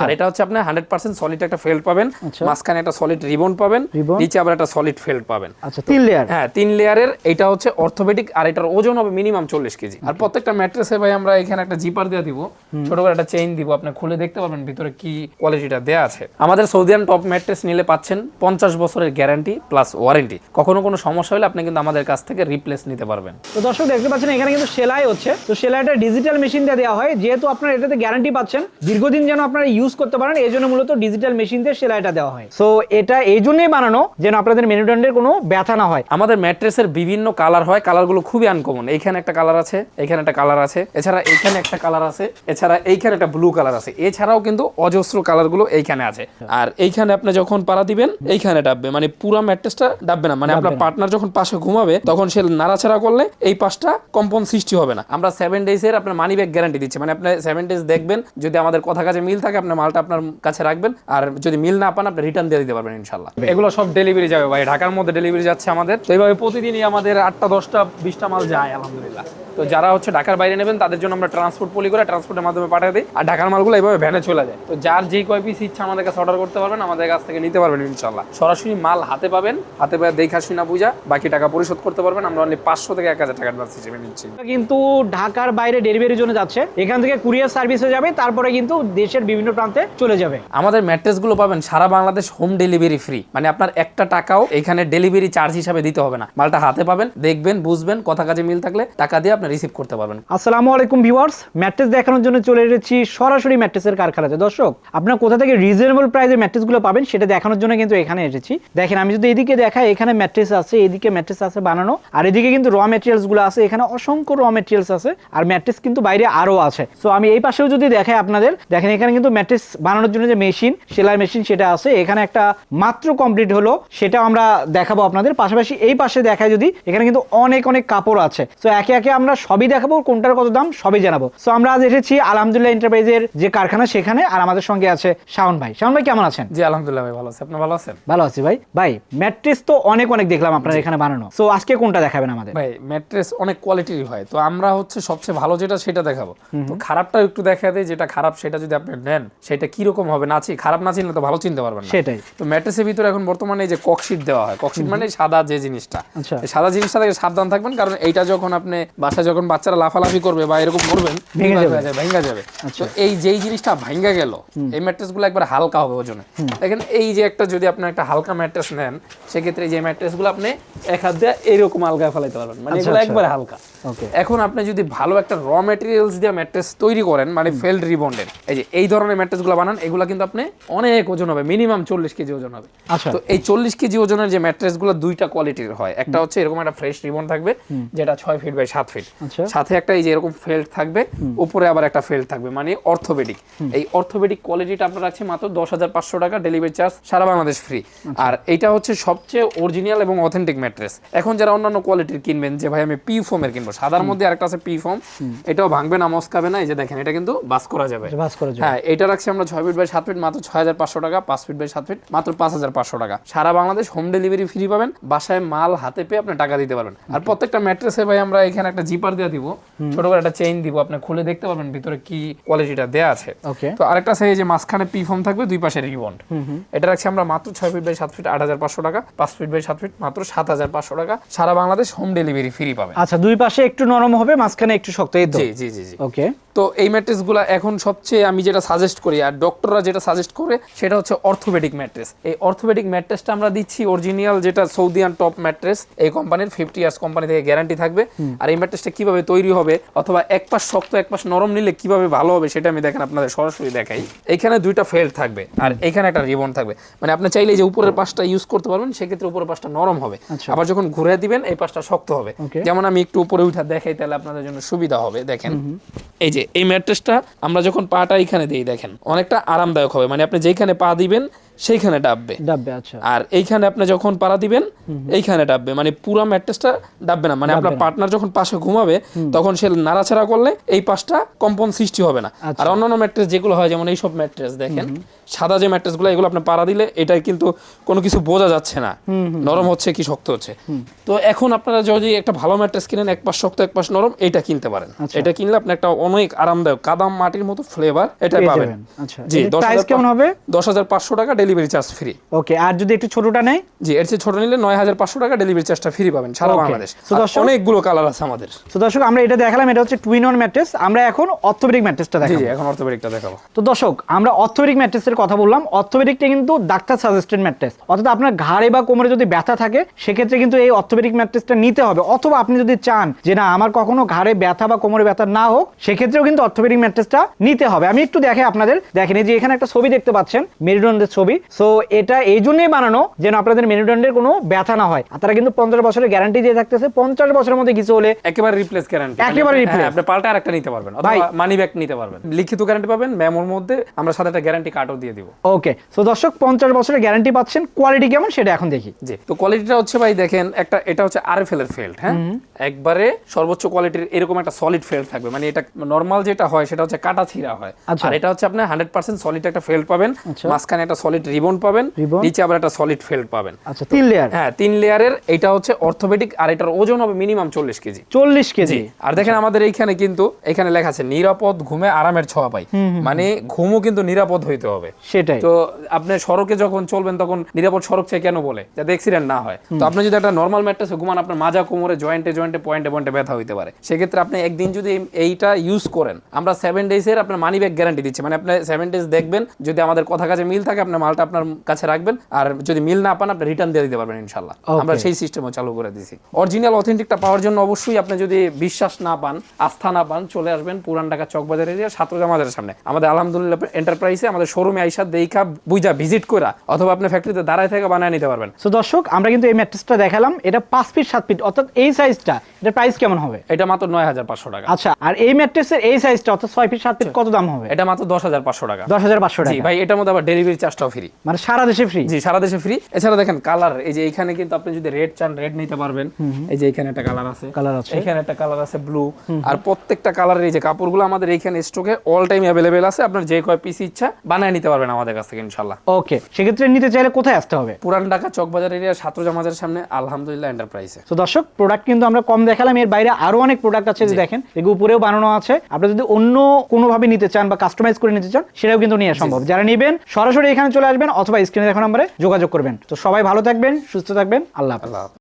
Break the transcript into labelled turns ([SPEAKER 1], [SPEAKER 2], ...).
[SPEAKER 1] আর এটা হচ্ছে আপনি 100% সলিড একটা ফেল্ট পাবেন, মাঝখানে একটা সলিড রিবন পাবেন, নিচে আবার একটা সলিড ফেল্ট পাবেন।
[SPEAKER 2] আচ্ছা 3 লেয়ার।
[SPEAKER 1] হ্যাঁ 3 লেয়ারের। এটা হচ্ছে অর্থোপেডিক আর এটার ওজন হবে মিনিমাম 40 কেজি। আর প্রত্যেকটা ম্যাট্রেসে ভাই আমরা এখানে একটা জিপার দিয়ে দিব, ছোট করে একটা চেইন দিব, আপনি খুলে দেখতে পারবেন ভিতরে কি কোয়ালিটিটা দেয়া আছে। আমাদের সৌদিয়ান টপ ম্যাট্রেস নিলে পাচ্ছেন 50 বছরের গ্যারান্টি প্লাস ওয়ারেন্টি। কখনো কোনো সমস্যা হলে আপনি কিন্তু আমাদের কাছ থেকে রিপ্লেস নিতে পারবেন।
[SPEAKER 2] তো দর্শক দেখতে পাচ্ছেন এখানে কিন্তু সেলাই হচ্ছে। তো সেলাইটা ডিজিটাল মেশিন দিয়ে দেওয়া হয়, যেহেতু আপনারা এটাতে গ্যারান্টি পাচ্ছেন দীর্ঘদিন যেন আপনারা ইউজ করতে পারেন, এই জন্য মূলত ডিজিটাল মেশিন দিয়ে সেলাইটা দেওয়া হয়। সো এটা এই জন্যই বানানো যেন আপনাদের মেরুদণ্ডের কোনো ব্যথা না হয়।
[SPEAKER 1] আমাদের ম্যাট্রেসের বিভিন্ন কালার হয়, কালারগুলো খুবই আনকমন। এইখানে একটা কালার আছে, এইখানে একটা কালার আছে, এছাড়া এইখানে একটা কালার আছে, এছাড়া এইখানে একটা ব্লু কালার আছে, এছাড়াও কিন্তু অজস্র কালারগুলো এইখানে আছে। আর এইখানে আপনি যখন পাড়া দিবেন এইখানে ডাববে, মানে পুরো ম্যাট্রেসটা ডাববে না, মানে আপনার পার্টনার যখন পাশে ঘুমাবে তখন সে নাড়াচাড়া করলে এই পাশটা কম্পন সৃষ্টি হবে না। আমরা 7 ডেজের আপনার মানি ব্যাক গ্যারান্টি দিচ্ছি, মানে আপনি 7 ডেজ দেখবেন, যদি আমাদের কথা কাজে মিল থাকে আপনার মালটা আপনার কাছে রাখবেন, আর যদি মিল না পান আপনি রিটার্ন দিয়ে দিতে পারবেন ইনশাআল্লাহ। এগুলো সব ডেলিভারি যাবে ভাই, ঢাকার মধ্যে ডেলিভারি যাচ্ছে আমাদের। তো এইভাবে প্রতিদিনই আমাদের 8টা 10টা 20টা মাল যায় আলহামদুলিল্লাহ। তো যারা হচ্ছে ঢাকার বাইরে নেবেন তাদের জন্য আমরা ট্রান্সপোর্ট পলি করে ট্রান্সপোর্টের মাধ্যমে পাঠিয়ে দিই, আর ঢাকার মালগুলো এইভাবে ভ্যানে চলে যায়। তো যার যেই কয় পিস ইচ্ছা আমাদের কাছে অর্ডার করতে পারবেন, আমাদের কাছ থেকে নিতে পারবেন ইনশাআল্লাহ। সরাসরি মাল হাতে পাবেন, হাতে পায়ে দেখা শুনা বুঝা বাকি টাকা পরিশোধ করতে পারবেন। আমরা অনলি 500 থেকে 1000 টাকা অ্যাডভান্স হিসেবে নিচ্ছি।
[SPEAKER 2] কিন্তু ঢাকার বাইরে ডেলিভারির জন্য যাচ্ছে, এখান থেকে কুরিয়ার সার্ভিসে যাবে, তারপরে কিন্তু দেশের বিভিন্ন প্রান্তে চলে যাবে।
[SPEAKER 1] আমাদের ম্যাট্রেসগুলো পাবেন সারা বাংলাদেশ হোম ডেলিভারি ফ্রি, মানে আপনার একটা টাকাও এখানে ডেলিভারি চার্জ হিসাবে দিতে হবে না। মালটা হাতে পাবেন, দেখবেন, বুঝবেন, কথা কাজে মিল থাকলে টাকা দিয়ে আপনি রিসিভ করতে পারবেন।
[SPEAKER 2] আসসালামু আলাইকুম ভিউয়ার্স, ম্যাট্রেস দেখানোর জন্য চলে এসেছি সরাসরি ম্যাট্রেসের কারখানাতে। দর্শক আপনারা কোথা থেকে রিজনেবল প্রাইসে ম্যাট্রেসগুলো পাবেন সেটা দেখানোর জন্য কিন্তু এখানে এসেছি। দেখেন আমি যদি এদিকে দেখাই, এখানে ম্যাট্রেস আছে, এদিকে ম্যাট্রেস আছে বানানো, আর এদিকে কিন্তু র ম্যাটেরিয়ালসগুলো আছে। এখানে অসংখ্য র ম্যাটেরিয়ালস আছে, আর ম্যাট্রেস কিন্তু বাইরে আরো আছে। সো আমি এই পাশেও যদি দেখাই আপনাদের, দেখেন এখানে কিন্তু ম্যাট্রেস বানানোর জন্য যে মেশিন, সেলাই মেশিন সেটা আছে। এখানে একটা মাত্র কমপ্লিট হলো, সেটাও আমরা দেখাবো আপনাদের। পাশাপাশি এই পাশে দেখায় যদি, এখানে কিন্তু অনেক অনেক কাপড় আছে। সো একে একে আমরা সবই দেখাবো, কোনটার কত দাম সবই জানাবো। সো আমরা আজ এসেছি আলহামদুলিল্লাহ এন্টারপ্রাইজের যে কারখানা সেখানে, আর আমাদের সঙ্গে আছে শাওন ভাই। শাওন ভাই কেমন আছেন?
[SPEAKER 1] জি আলহামদুলিল্লাহ ভাই ভালো আছি, আপনি ভালো আছেন?
[SPEAKER 2] ভালো আছি ভাই। ভাই ম্যাট্রেস তো অনেক অনেক দেখলাম আপনার এখানে বানানো, সো আজকে কোনটা দেখাবেন আমাদের?
[SPEAKER 1] ভাই ম্যাট্রেস অনেক কোয়ালিটির হয়, তো আমরা হচ্ছে সবচেয়ে ভালো যেটা সেটা দেখাবো। তো খারাপটা একটু দেখা দেয়, যেটা খারাপ সেটা যদি আপনি নেন সেটা কি রকম হবে, না খারাপ না চিনলে তো ভালো চিনতে পারবেন না।
[SPEAKER 2] সেটাই।
[SPEAKER 1] তো ম্যাট্রেসের ভিতরে এখন বর্তমানে এই যে ককশিট দেওয়া হয়, ককশিট মানে সাদা যে জিনিসটা, এই সাদা জিনিসটা থেকে সাবধান থাকবেন, কারণ এইটা যখন আপনি বাসায় যখন বাচ্চারা লাফালাফি করবে বা এরকম করবেন ভাঙ্গা যাবে। তো এই যেই জিনিসটা ভাঙ্গা গেল, এই ম্যাট্রেসগুলো একবার হালকা হবে ওজনে। দেখেন এই যে একটা যদি আপনি একটা হালকা ম্যাট্রেস নেন, সেক্ষেত্রে যে ম্যাট্রেসগুলো আপনি এক হাত দিয়ে এরকম আলগা ফেলাইতে পারবেন, মানে এগুলো একবার হালকা। এখন আপনি যদি ভালো একটা র ম্যাটেরিয়ালস দিয়ে ম্যাট্রেস তৈরি করেন, মানে ফেল্ড রিবন্ডের, এই যে এই ধরনের ম্যাট্রেসগুলো বানান, এগুলো কিন্তু আপনি অনেক ওজন হবে, মিনিমাম 40 কেজি ওজন হবে। তো এই 40 কেজি ওজনের যে ম্যাট্রেসগুলো দুইটা কোয়ালিটির হয়। একটা হচ্ছে এরকম একটা ফ্রেশ রিবন থাকবে, যেটা 6 ফিট বাই 7 ফিট, সাথে একটা এই যে এরকম ফেল্ড থাকবে, উপরে আবার একটা ফেল্ড থাকবে, মানে অর্থোপেডিক। এই অর্থোপেডিক কোয়ালিটিটা আপনার রাখছে মাত্র 10,500 টাকা, ডেলিভারি চার্জ সারা বাংলাদেশ ফ্রি। আর এইটা হচ্ছে সবচেয়ে অরিজিনাল এবং অথেন্টিক ম্যাট্রেস। এখন যারা অন্যান্য কোয়ালিটির কিনবেন, যে ভাই আমি পি ফোমের কিনবো, সাদার মধ্যে আরেকটা আছে পি ফোম, এটাও ভাঙবে না, মস্কাবে না। এই যে দেখেন এটা কিন্তু বাস করা যাবে। হ্যাঁ, এটা রাখছি আমরা 6 ফিট বাই 7 ফিট মাত্র 6,500 টাকা, 5 ফিট বাই 7 ফিট মাত্র 5,500 টাকা। সারা বাংলাদেশ হোম ডেলিভারি ফ্রি পাবেন, বাসায় মাল হাতে পেয়ে আপনি টাকা দিতে পারবেন। আর প্রত্যেকটা ম্যাট্রেসে ভাই আমরা এখানে একটা জিপার দিয়ে দিব, ছোট করে একটা চেইন দিব, আপনি খুলে দেখতে পারবেন ভিতরে কি কোয়ালিটিটা দেয়া আছে। তো আরেকটা আছে এই যে মাঝখানে পি ফোম থাকবে, দুই পাশে রিবন্ড। এটা রাখছি আমরা মাত্র 6 ফিট বাই 7 ফিট 8,500 টাকা, 5 ফিট বাই 7 ফিট মাত্র 7,500 টাকা। সারা বাংলাদেশ হোম ডেলিভারি ফ্রি পাবেন।
[SPEAKER 2] আচ্ছা, দুই পাশে একটু নরম হবে, মাঝখানে একটু শক্ত।
[SPEAKER 1] জি জি জি জি।
[SPEAKER 2] ওকে।
[SPEAKER 1] তো এই ম্যাট্রেসগুলো এখন সবচেয়ে আমি যেটা সাজেস্ট করি, আর ডক্টররা যেটা সাজেস্ট করে, সেটা হচ্ছে অর্থোপেডিক ম্যাট্রেস। এই অর্থোপেডিক ম্যাট্রেসটা আমরা দিচ্ছি অরিজিনাল, যেটা সৌদিয়ান টপ ম্যাট্রেস, এই কোম্পানির 50 ইয়ার্স কোম্পানি থেকে গ্যারান্টি থাকবে। আর এই ম্যাট্রেসটা কিভাবে তৈরি হবে, অথবা এক পাশ শক্ত এক পাশ নরম নিলে কিভাবে ভালো হবে, সেটা আমি দেখেন আপনাদের সরাসরি দেখাই। এখানে দুইটা ফেল্ড থাকবে, আর এখানে একটা রিবন থাকবে, মানে আপনি চাইলে যে উপরের পাশটা ইউজ করতে পারবেন, সেক্ষেত্রে উপরের পাশটা নরম হবে, আবার যখন ঘুরে দিবেন এই পাশটা শক্ত হবে। যেমন আমি একটু উপরে উঠা দেখাই, তাহলে আপনাদের জন্য সুবিধা হবে। দেখেন এই যে এই ম্যাট্রেসটা আমরা যখন পাটা এখানে দিই, দেখেন অনেকটা আরামদায়ক হবে, মানে আপনি যেখানে পা দিবেন সেইখানে ডাববে।
[SPEAKER 2] আচ্ছা।
[SPEAKER 1] আর এইখানে আপনি যখন পাড়া দিবেন এইখানে ডাববে, মানে পুরো ম্যাট্রেসটা ডাববে না, মানে আপনার পার্টনার যখন পাশে ঘুমাবে তখন সে নাড়াচাড়া করলে এই পাশটা কম্পন সৃষ্টি হবে না। আর অন্যান্য ম্যাট্রেস যেগুলো হয়, যেমন এইসব ম্যাট্রেস দেখেন সাদা যে ম্যাট্রেসগুলো, এগুলো আপনি পাড়া দিলে এটাই কিন্তু কোনো কিছু বোঝা যাচ্ছে না নরম হচ্ছে কি শক্ত হচ্ছে। তো এখন আপনারা যদি একটা ভালো ম্যাট্রেস কিনেন, এক পাশ শক্ত এক পাশ নরম, এটা কিনতে পারেন। এটা কিনলে আপনি একটা অনেক আরামদায়ক কাদাম মাটির মতো ফ্লেভার এটা পাবেন।
[SPEAKER 2] জি, প্রাইস কেমন হবে?
[SPEAKER 1] 10,500 টাকা, ডেলিভারি চার্জ ফ্রি।
[SPEAKER 2] ওকে, আর যদি একটু ছোটটা নেয়?
[SPEAKER 1] জি, এর চেয়ে ছোট নিলে 9,500 টাকা, ডেলিভারি চার্জটা ফ্রি পাবেন সারা বাংলাদেশ। অনেকগুলো কালার আছে আমাদের।
[SPEAKER 2] তো দর্শক, আমরা এটা দেখালাম, এটা হচ্ছে টুইন অন ম্যাট্রেস। আমরা এখন অর্থোপেডিক ম্যাট্রেসটা দেখাবো।
[SPEAKER 1] জি, এখন অর্থোপেডিকটা দেখাবো।
[SPEAKER 2] তো দর্শক, আমরা অর্থোপেডিক ম্যাট্রেসের কথা বললাম। অর্থোপেডিকটা কিন্তু ডাক্তার সাজেস্টেড ম্যাট্রেস, অর্থাৎ আপনার ঘাড়ে বা কোমরে যদি ব্যথা থাকে সেক্ষেত্রে কিন্তু এই অর্থোপেডিক ম্যাট্রেসটা নিতে হবে। অথবা আপনি যদি চান যে না, আমার কখনো ঘাড়ে ব্যথা বা কোমরে ব্যথা না হোক, সেক্ষেত্রেও কিন্তু অর্থোপেডিক ম্যাট্রেসটা নিতে হবে। আমি একটু দেখাই আপনাদের। দেখেন, এই যে এখানে একটা ছবি দেখতে পাচ্ছেন, মেরুদণ্ডের ছবি। সো এটা এই জন্যই বানানো যেন আপনাদের মেরুদণ্ডের কোনো ব্যথা না হয়। আর তারা কিন্তু 50 বছরের গ্যারান্টি দিয়ে থাকতেছে। 50 বছরের মধ্যে কিছু হলে
[SPEAKER 1] একেবারে রিপ্লেস গ্যারান্টি,
[SPEAKER 2] একেবারে রিপ্লেস।
[SPEAKER 1] আপনি পাল্টা আরেকটা নিতে পারবেন, অথবা মানি ব্যাক নিতে পারবেন। লিখিত গ্যারান্টি পাবেন, মেমোর মধ্যে আমরা সাথে একটা গ্যারান্টি কার্ডও দিয়ে দিব।
[SPEAKER 2] ওকে, সো দর্শক, 50 বছরের গ্যারান্টি পাচ্ছেন। কোয়ালিটি কেমন সেটা এখন দেখি।
[SPEAKER 1] জি, তো কোয়ালিটিটা হচ্ছে ভাই দেখেন, এটা হচ্ছে আরএফএল এর ফেল্ড। হ্যাঁ, একবারে সর্বোচ্চ কোয়ালিটির এরকম একটা সলিড ফেল্ড থাকবে। মানে এটা নরমাল যেটা হয় সেটা হচ্ছে কাটা ছিঁড়া হয়, আর এটা হচ্ছে আপনি 100% সলিড একটা ফেল্ড পাবেন। মাঝখানে একটা সলিড রিবন পাবেন, নিচে আবার একটা সলিড ফেল্ড পাবেন।
[SPEAKER 2] আচ্ছা, 3 লেয়ার।
[SPEAKER 1] হ্যাঁ, 3 লেয়ারের। এটা হচ্ছে অর্থোপেডিক, আর এটার ওজন হবে মিনিমাম 40 কেজি।
[SPEAKER 2] 40 কেজি।
[SPEAKER 1] আর দেখেন আমাদের এইখানে কিন্তু এখানে লেখা আছে নিরাপদ ঘুমে আরামের ছোঁয়া পাই। মানে ঘুমও কিন্তু নিরাপদ হইতে হবে।
[SPEAKER 2] সেটাই।
[SPEAKER 1] তো আপনি সড়কে যখন চলবেন তখন নিরাপদ সড়ক চাই কেন বলে, যাতে অ্যাক্সিডেন্ট না হয়। তো আপনি যদি একটা নরমাল ম্যাট্রেসে ঘুমান, আপনার মাজা কোমরে জয়েন্টে পয়েন্টে ব্যথা হইতে পারে। সেক্ষেত্রে আপনি একদিন যদি এইটা ইউজ করেন, আমরা 7 ডেজের আপনার মানি ব্যাক গ্যারান্টি দিচ্ছি। মানে আপনি 7 ডেজ দেখবেন, যদি আমাদের কথা কাজে মিল থাকে আপনার মালটা আপনার কাছে রাখবেন, আর যদি মিল না পান আপনি রিটার্ন দিয়ে দিতে পারবেন ইনশাআল্লাহ। আমরা সেই সিস্টেমও চালু করে দিয়েছি। অরিজিনাল অথেন্টিকটা পাওয়ার জন্য অবশ্যই আপনি যদি বিশ্বাস না পান, আস্থা না পান, চলে আসবেন পুরান ঢাকা চকবাজার এরিয়া ছাত্রজা মাজারের সামনে আমাদের আলহামদুলিল্লাহ এন্টারপ্রাইজে, আমাদের শোরুমে আইসা দেখা বুঝা ভিজিট করা, অথবা আপনি ফ্যাক্টরিতে দাঁড়ায় থেকে বানায় নিতে পারবেন।
[SPEAKER 2] সো দর্শক, আমরা কিন্তু এই ম্যাট্রেসটা দেখালাম। এটা 5 ফিট 7 ফিট, অর্থাৎ এই সাইজটা, এটার প্রাইস কেমন হবে?
[SPEAKER 1] এটা মাত্র 9,500 টাকা।
[SPEAKER 2] আচ্ছা, আর এই ম্যাট্রেসের এই সাইজটা অর্থাৎ 6 ফিট 7 ফিট কত দাম হবে?
[SPEAKER 1] এটা মাত্র 10,500 টাকা।
[SPEAKER 2] 10,500 টাকা।
[SPEAKER 1] জি ভাই, এটার মধ্যে আবার ডেলিভারি চার্জটাও ফ্রি।
[SPEAKER 2] মানে সারা দেশে ফ্রি?
[SPEAKER 1] জি, সারা দেশে ফ্রি। এছাড়া দেখেন কালার, এই যে এখানে কিন্তু আপনি যদি রেড চান রেড নিতে পারবেন। এই যে এখানে একটা কালার আছে, এখানে একটা কালার আছে ব্লু। আর প্রত্যেকটা কালারের এই যে কাপড়গুলো আমাদের এইখানে স্টকে অল টাইম অ্যাভেলেবেল আছে। আপনার যে কয় পিস ইচ্ছা বানায় নিতে পারবেন আমাদের কাছ থেকে ইনশাআল্লাহ।
[SPEAKER 2] ওকে, সেক্ষেত্রে নিতে চাইলে কোথায় আসতে হবে?
[SPEAKER 1] পুরান ঢাকা চকবাজার এরিয়া ছাত্রজা মাজারের সামনে আলহামদুলিল্লাহ এন্টারপ্রাইজে।
[SPEAKER 2] তো দর্শক, প্রোডাক্ট কিন্তু আমরা কম দেখালাম, এর বাইরে আরো অনেক প্রোডাক্ট আছে। যে দেখেন, এগুলো উপরেও বানানো আছে। আপনি যদি অন্য কোনো ভাবে নিতে চান বা কাস্টমাইজ করে নিতে চান, সেটাও কিন্তু নেওয়া সম্ভব। যারা নেবেন সরাসরি এখানে চলে আসবেন, অথবা স্ক্রিনে দেখানো নম্বরে যোগাযোগ করবেন। তো সবাই ভালো থাকবেন, সুস্থ থাকবেন। আল্লাহ হাফেজ।